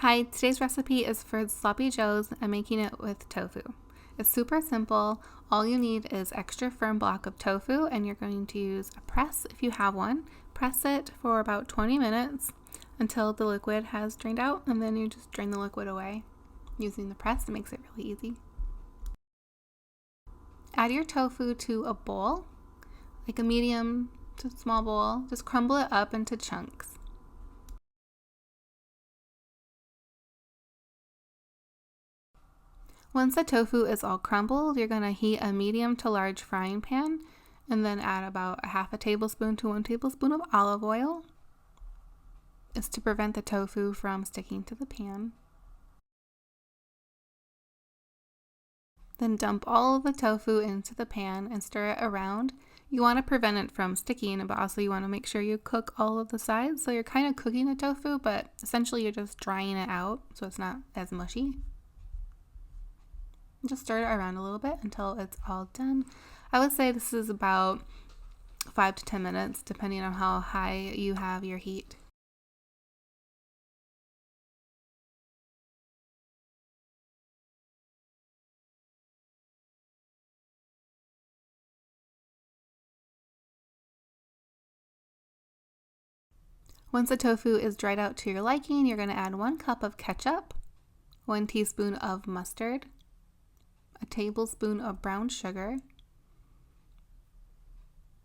Hi, today's recipe is for Sloppy Joes. I'm making it with tofu. It's super simple. All you need is extra firm block of tofu, and you're going to use a press if you have one. Press it for about 20 minutes until the liquid has drained out, and then you just drain the liquid away using the press. It makes it really easy. Add your tofu to a bowl, like a medium to small bowl. Just crumble it up into chunks. Once the tofu is all crumbled, you're going to heat a medium to large frying pan and then add about a half a tablespoon to 1 tablespoon of olive oil. It's to prevent the tofu from sticking to the pan. Then dump all of the tofu into the pan and stir it around. You want to prevent it from sticking, but also you want to make sure you cook all of the sides. So you're kind of cooking the tofu, but essentially you're just drying it out so it's not as mushy. Just stir it around a little bit until it's all done. I would say this is about 5 to 10 minutes, depending on how high you have your heat. Once the tofu is dried out to your liking, you're going to add 1 cup of ketchup, 1 teaspoon of mustard, a tablespoon of brown sugar,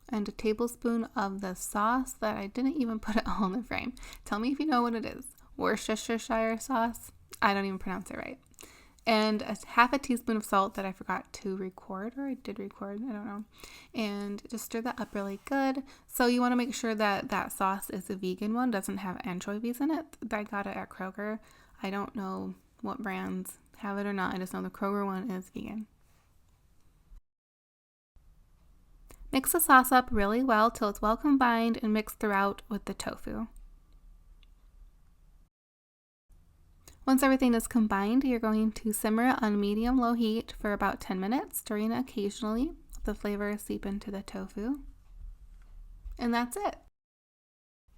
and a tablespoon of the sauce that I didn't even put it all in the frame. Tell me if you know what it is. Worcestershire sauce. I don't even pronounce it right. And half a teaspoon of salt that I forgot to record, or I did record, I don't know. And just stir that up really good. So you want to make sure that that sauce is a vegan one, doesn't have anchovies in it. I got it at Kroger. I don't know what brands have it or not. I just know the Kroger one is vegan. Mix the sauce up really well till it's well combined and mixed throughout with the tofu. Once everything is combined, you're going to simmer it on medium-low heat for about 10 minutes, stirring it occasionally. Let the flavors seep into the tofu. And that's it.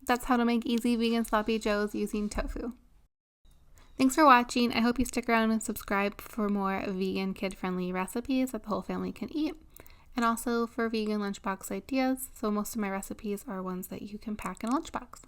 That's how to make easy vegan sloppy joes using tofu. Thanks for watching. I hope you stick around and subscribe for more vegan kid-friendly recipes that the whole family can eat, and also for vegan lunchbox ideas. So most of my recipes are ones that you can pack in a lunchbox.